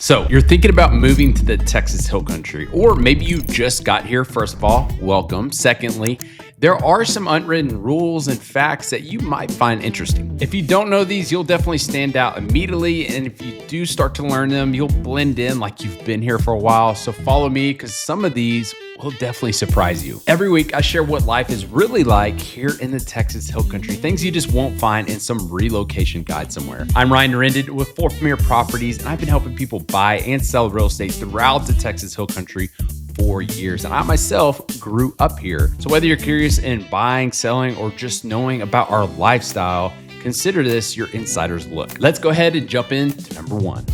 So you're thinking about moving to the Texas Hill Country, or maybe you just got here. First of all, welcome. Secondly, there are some unwritten rules and facts that you might find interesting. If you don't know these, you'll definitely stand out immediately. And if you do start to learn them, you'll blend in like you've been here for a while. So follow me, because some of these will definitely surprise you. Every week, I share what life is really like here in the Texas Hill Country, things you just won't find in some relocation guide somewhere. I'm Unwritten with 4 Premier Properties, and I've been helping people buy and sell real estate throughout the Texas Hill Country for years. And I myself grew up here. So whether you're curious in buying, selling, or just knowing about our lifestyle, consider this your insider's look. Let's go ahead and jump into number 1.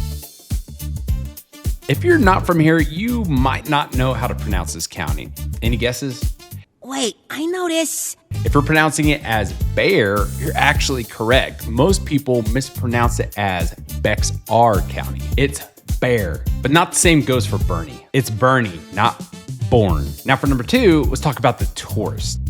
If you're not from here, you might not know how to pronounce this county. Any guesses? Wait, I know this. If you're pronouncing it as Bear, you're actually correct. Most people mispronounce it as Bexar County. It's Bear, but not the same goes for Bernie. It's Bernie, not Boerne. Now for number 2, let's talk about the tourist.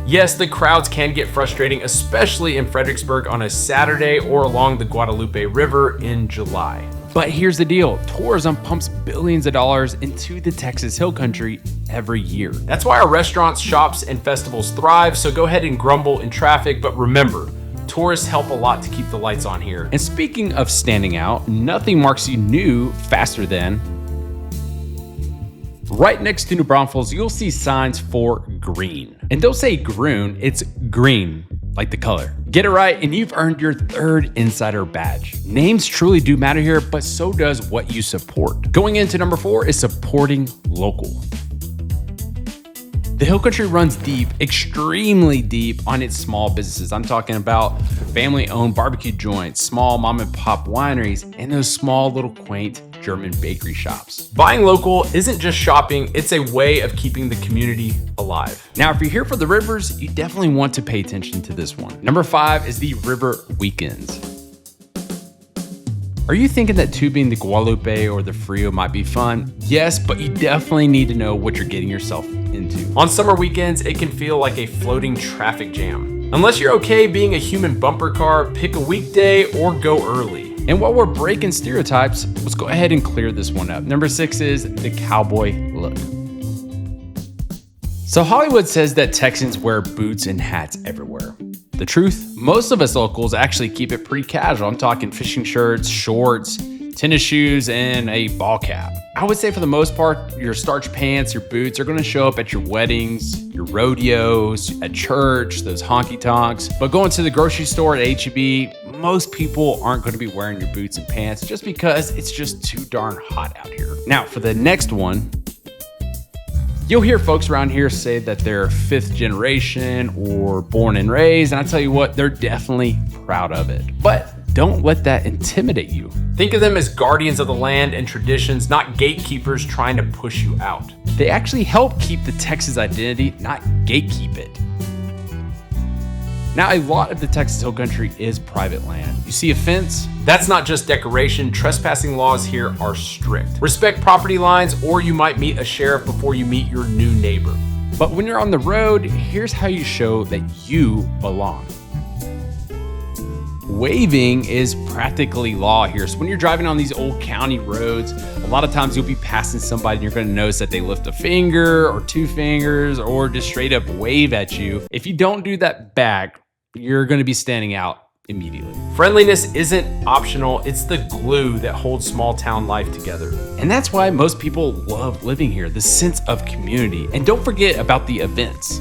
Yes, the crowds can get frustrating, especially in Fredericksburg on a Saturday or along the Guadalupe River in July. But here's the deal, tourism pumps billions of dollars into the Texas Hill Country every year. That's why our restaurants, shops, and festivals thrive, so go ahead and grumble in traffic, but remember, tourists help a lot to keep the lights on here. And speaking of standing out, nothing marks you new faster than right next to New Braunfels, you'll see signs for green. And don't say groon, it's green, like the color. Get it right, and you've earned your 3rd insider badge. Names truly do matter here, but so does what you support. Going into number 4 is supporting local. The Hill Country runs deep, extremely deep on its small businesses. I'm talking about family-owned barbecue joints, small mom and pop wineries, and those small little quaint German bakery shops. Buying local isn't just shopping, it's a way of keeping the community alive. Now, if you're here for the rivers, you definitely want to pay attention to this one. Number 5 is the river weekends. Are you thinking that tubing the Guadalupe or the Frio might be fun? Yes, but you definitely need to know what you're getting yourself into. On summer weekends, it can feel like a floating traffic jam. Unless you're okay being a human bumper car, pick a weekday or go early. And while we're breaking stereotypes, let's go ahead and clear this one up. Number 6 is the cowboy look. So Hollywood says that Texans wear boots and hats everywhere. The truth, most of us locals actually keep it pretty casual. I'm talking fishing shirts, shorts, tennis shoes, and a ball cap. I would say for the most part, your starch pants, your boots are gonna show up at your weddings, your rodeos, at church, those honky tonks. But going to the grocery store at H-E-B, most people aren't gonna be wearing your boots and pants just because it's just too darn hot out here. Now for the next one, you'll hear folks around here say that they're 5th generation or born and raised, and I tell you what, they're definitely proud of it. But don't let that intimidate you. Think of them as guardians of the land and traditions, not gatekeepers trying to push you out. They actually help keep the Texas identity, not gatekeep it. Now, a lot of the Texas Hill Country is private land. You see a fence? That's not just decoration. Trespassing laws here are strict. Respect property lines, or you might meet a sheriff before you meet your new neighbor. But when you're on the road, here's how you show that you belong. Waving is practically law here. So when you're driving on these old county roads, a lot of times you'll be passing somebody and you're going to notice that they lift a finger or 2 fingers or just straight up wave at you. If you don't do that back, you're going to be standing out immediately. Friendliness isn't optional. It's the glue that holds small town life together. And that's why most people love living here, the sense of community. And don't forget about the events.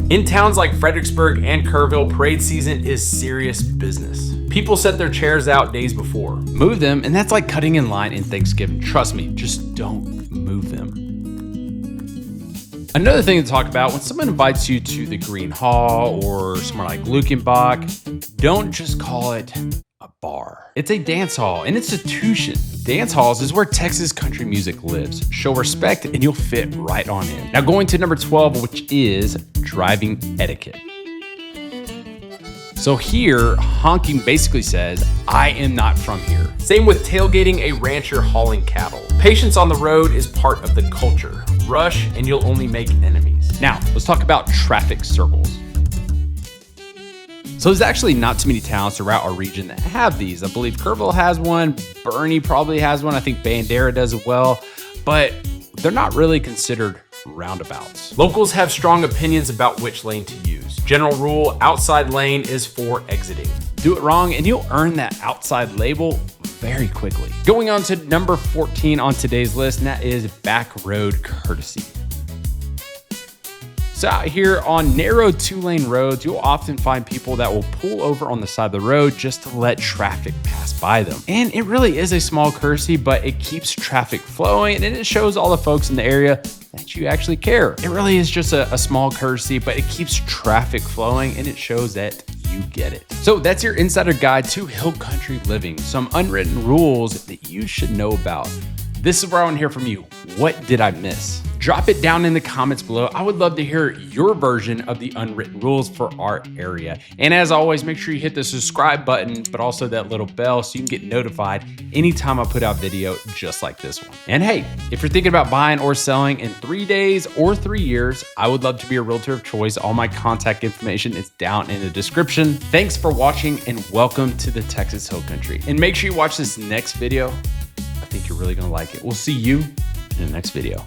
In towns like Fredericksburg and Kerrville, parade season is serious business. People set their chairs out days before. Move them, and that's like cutting in line in Thanksgiving. Trust me, just don't move them. Another thing to talk about, when someone invites you to the Green Hall or somewhere like Lukenbach, don't just call it a bar. It's a dance hall, an institution. Dance halls is where Texas country music lives. Show respect and you'll fit right on in. Now going to number 12, which is driving etiquette. So here, honking basically says, I am not from here. Same with tailgating a rancher hauling cattle. Patience on the road is part of the culture. Rush and you'll only make enemies. Now, let's talk about traffic circles. So there's actually not too many towns throughout our region that have these. I believe Kerrville has one, Boerne probably has one, I think Bandera does as well, but they're not really considered roundabouts. Locals have strong opinions about which lane to use. General rule, outside lane is for exiting. Do it wrong and you'll earn that outside label very quickly. Going on to number 14 on today's list, and that is back road courtesy. So out here on narrow 2-lane roads, you'll often find people that will pull over on the side of the road just to let traffic pass by them. And it really is a small courtesy, but it keeps traffic flowing and it shows all the folks in the area that you actually care. It really is just a small courtesy, but it keeps traffic flowing and it shows that you get it. So that's your insider guide to hill country living. Some unwritten rules that you should know about. This is where I want to hear from you. What did I miss? Drop it down in the comments below. I would love to hear your version of the unwritten rules for our area. And as always, make sure you hit the subscribe button, but also that little bell so you can get notified anytime I put out video just like this one. And hey, if you're thinking about buying or selling in 3 days or 3 years, I would love to be a realtor of choice. All my contact information is down in the description. Thanks for watching and welcome to the Texas Hill Country. And make sure you watch this next video. I think you're really gonna like it. We'll see you in the next video.